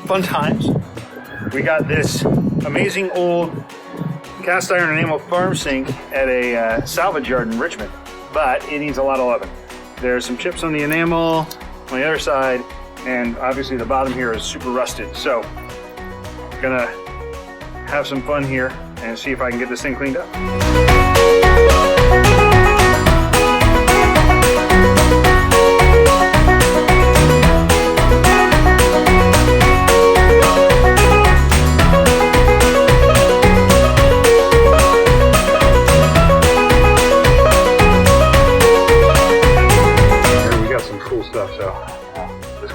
fun times. We got this amazing old cast iron enamel farm sink at a salvage yard in Richmond, but it needs a lot of loving. There's some chips on the enamel on the other side, and obviously the bottom here is super rusted. So I'm gonna have some fun here and see if I can get this thing cleaned up.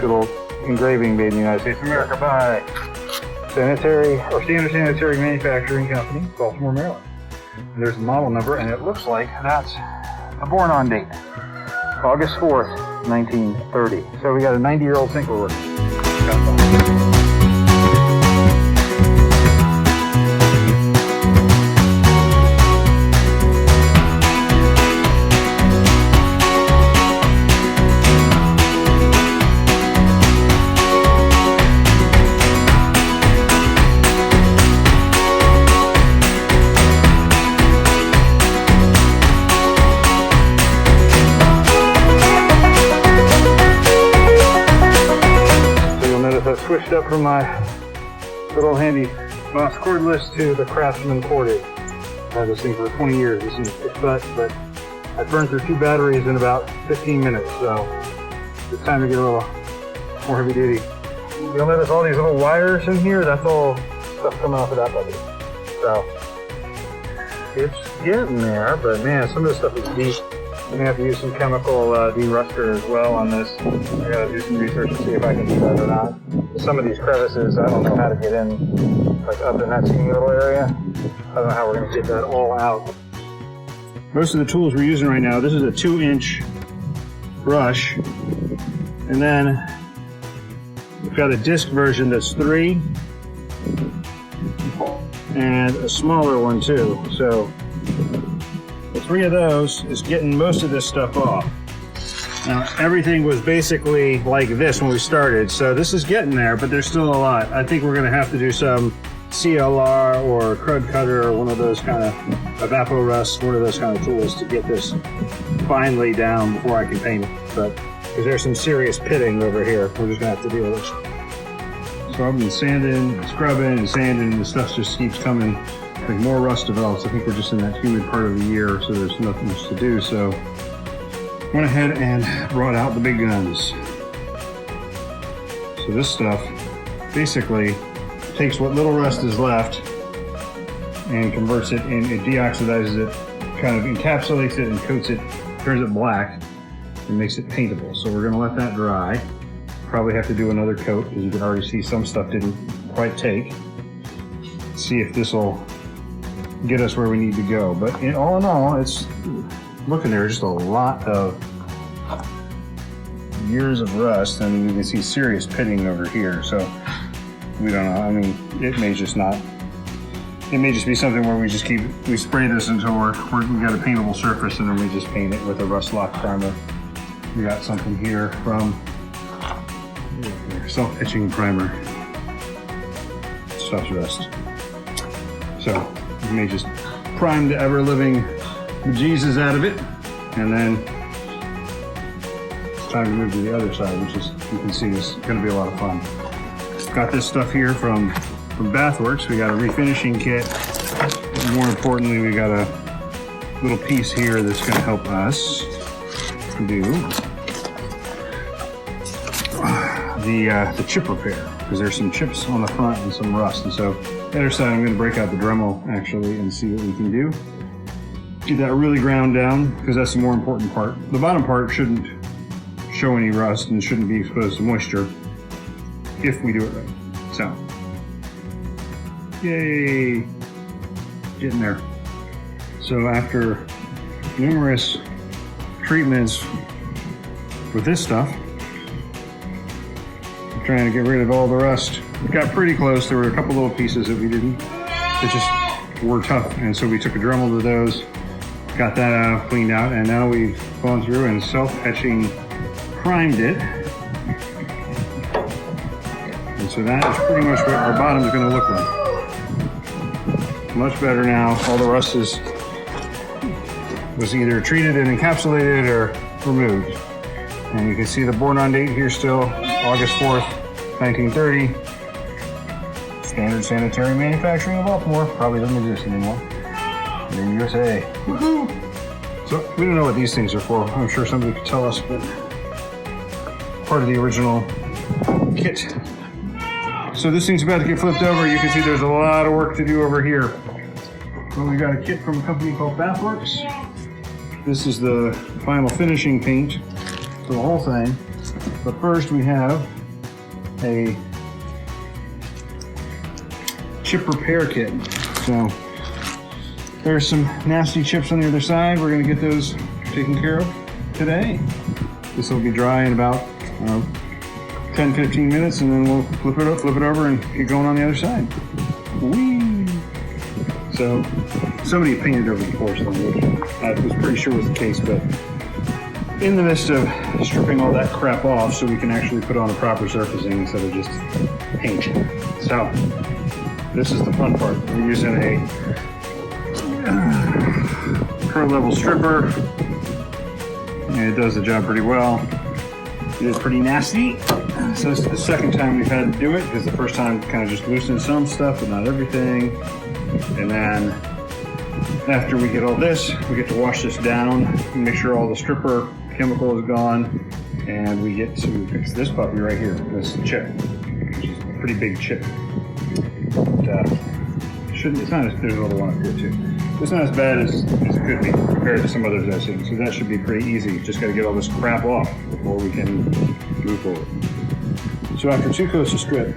Good old engraving made in the United States of America by Standard Sanitary Manufacturing Company, Baltimore, Maryland. And there's the model number, and it looks like that's a born on date, August 4th, 1930. So we got a 90-year-old sink we're working. Switched up from my good old handy Moss cordless to the Craftsman corded. I've had this thing for 20 years. This thing's kick butt, but I burned through 2 batteries in about 15 minutes, so it's time to get a little more heavy duty. You'll notice all these little wires in here, that's all stuff coming off of that bucket. So it's getting there, but man, some of this stuff is deep. I'm gonna have to use some chemical de-ruster as well on this. I gotta do some research to see if I can do that or not. Some of these crevices, I don't know how to get in, like up in that skinny little area. I don't know how we're gonna get that all out. Most of the tools we're using right now, this is a 2-inch brush, and then we've got a disc version that's 3, and a smaller one too. So the 3 of those is getting most of this stuff off. Now, everything was basically like this when we started, so this is getting there, but there's still a lot. I think we're going to have to do some CLR or crud cutter or one of those kind of evaporust, one of those kind of tools to get this finally down before I can paint it. But because there's some serious pitting over here, we're just going to have to deal with it. So I've been sanding and scrubbing and sanding, and the stuff just keeps coming. I think more rust develops. I think we're just in that humid part of the year, so there's nothing much to do. So went ahead and brought out the big guns. So this stuff basically takes what little rust is left and converts it, and it deoxidizes it, kind of encapsulates it and coats it, turns it black, and makes it paintable. So we're gonna let that dry. Probably have to do another coat because you can already see some stuff didn't quite take. See if this will get us where we need to go. But all in all, it's looking there just a lot of years of rust. I mean, you can see serious pitting over here. So we don't know. I mean, it may just be something where we spray this until we got a paintable surface, and then we just paint it with a rust lock primer. We got something here from self-etching primer. Stuff's rust. So you may just prime the ever-living bejesus out of it, and then it's time to move to the other side, which is, you can see, is going to be a lot of fun. Got this stuff here from Bathworks. We got a refinishing kit. More importantly, we got a little piece here that's going to help us do the chip repair, because there's some chips on the front and some rust. And so the other side, I'm going to break out the Dremel actually and see what we can do. Get that really ground down, because that's the more important part. The bottom part shouldn't show any rust and shouldn't be exposed to moisture if we do it right. So, yay, getting there. So after numerous treatments with this stuff, I'm trying to get rid of all the rust. It got pretty close. There were a couple little pieces that we didn't, that just were tough. And so we took a Dremel to those, got that out, cleaned out, and now we've gone through and self-etching primed it. And And so that is pretty much what our bottom is going to look like. Much better now. All the rust was either treated and encapsulated or removed. And you can see the born on date here still, August 4th, 1930. Standard sanitary manufacturing of Baltimore. Probably doesn't exist anymore. In the USA. Woohoo! So we don't know what these things are for. I'm sure somebody could tell us, but part of the original kit. So this thing's about to get flipped over. You can see there's a lot of work to do over here. Well, we got a kit from a company called Bathworks. This is the final finishing paint for the whole thing. But first we have a chip repair kit. So there's some nasty chips on the other side. We're going to get those taken care of today. This will be dry in about 10-15 minutes, and then we'll flip it over and get going on the other side. Whee! So somebody painted over the porcelain, which I was pretty sure was the case, but in the midst of stripping all that crap off so we can actually put on a proper surfacing instead of just paint. So this is the fun part. We're using a pro level stripper, and it does the job pretty well. It is pretty nasty. So this is the second time we've had to do it, because the first time kind of just loosened some stuff, but not everything. And then after we get all this, we get to wash this down and make sure all the stripper chemical is gone, and we get to fix this puppy right here, this chip, which is a pretty big chip. But, it's not as, there's another one up here too. It's not as bad as it could be compared to some others I've seen, so that should be pretty easy. Just got to get all this crap off before we can move forward. So after 2 coats of strip,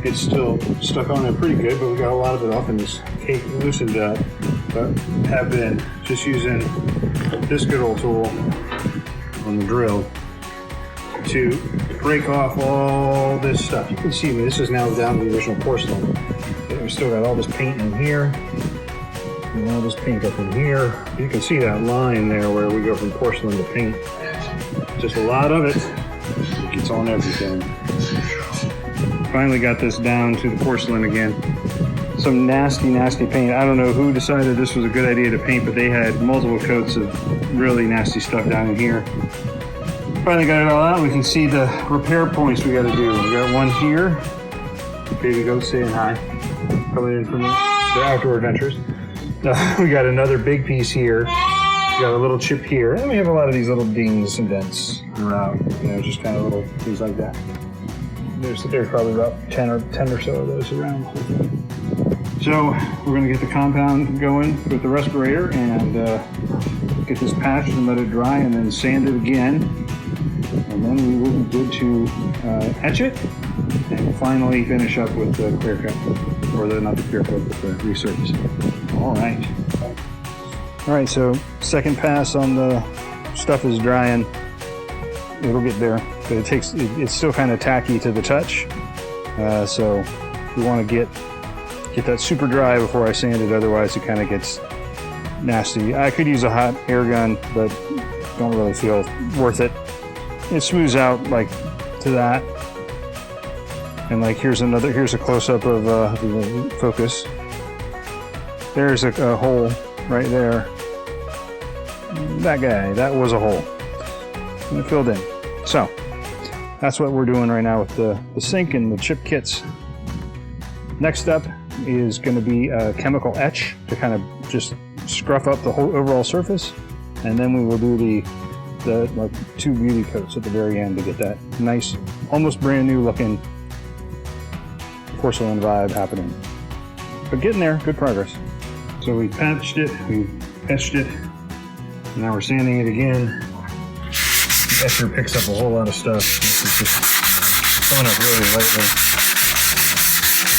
it's still stuck on there pretty good, but we got a lot of it off and this cake loosened up. But have been just using this good old tool on the drill to break off all this stuff. You can see this is now down to the original porcelain. We still got all this paint in here, and all this paint up in here. You can see that line there where we go from porcelain to paint. Just a lot of it. It gets on everything. Finally got this down to the porcelain again. Some nasty, nasty paint. I don't know who decided this was a good idea to paint, but they had multiple coats of really nasty stuff down in here. Finally got it all out. We can see the repair points we got to do. We got one here. Baby goat saying hi. Coming in from the outdoor adventures. We got another big piece here. We got a little chip here. And we have a lot of these little dings and dents around. You know, just kind of little things like that. There's probably about 10 or so of those around. So we're going to get the compound going with the respirator and get this patched and let it dry, and then sand it again. And then we will be good to etch it and finally finish up with the clear coat, or not the clear coat, but the resurface. All right, so second pass on the stuff is drying. It'll get there, but it's still kind of tacky to the touch. So we want to get that super dry before I sand it, otherwise it kind of gets nasty. I could use a hot air gun, but don't really feel worth it. It smooths out like to that. And like here's a close-up of the focus. There's a hole right there. That was a hole. And it filled in. So that's what we're doing right now with the sink and the chip kits. Next up is going to be a chemical etch to kind of just scruff up the whole overall surface, and then we will do the like 2 beauty coats at the very end to get that nice, almost brand new looking porcelain vibe happening. But getting there, good progress. So we patched it, we etched it, and now we're sanding it again. The etcher picks up a whole lot of stuff. This is just going up really lightly.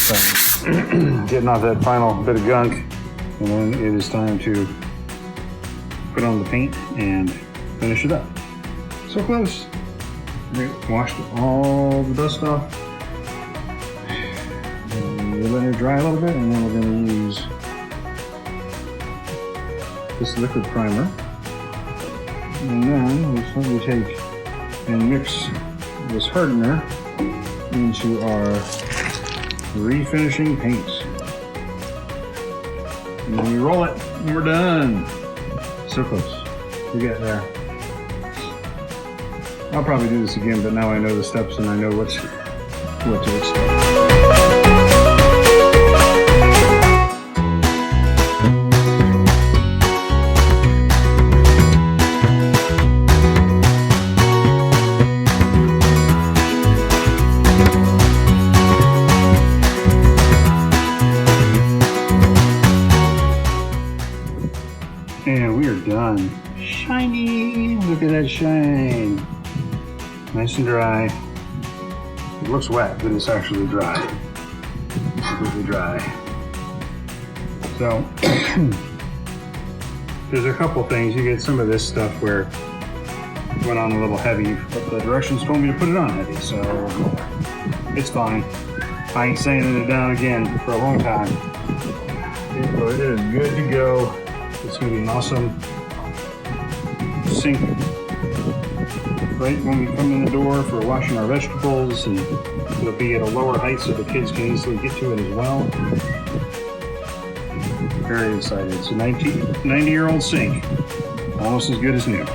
So, getting off that final bit of gunk, and then it is time to put on the paint and finish it up. So close. We washed all the dust off. We'll let it dry a little bit, and then we're going to use this liquid primer. And then we'll slowly take and mix this hardener into our refinishing paint. And then we roll it and we're done. So close. We get there. I'll probably do this again, but now I know the steps and I know what to expect. And we are done. Shiny! Look at that shine. Nice and dry. It looks wet, but it's actually dry. Completely dry. So, there's a couple things. You get some of this stuff where it went on a little heavy, but the directions told me to put it on heavy, so it's fine. I ain't sanding it down again for a long time. It is good to go. It's going to be an awesome sink right when we come in the door for washing our vegetables, and it'll be at a lower height so the kids can easily get to it as well. Very excited. It's a 90-year-old sink, almost as good as new.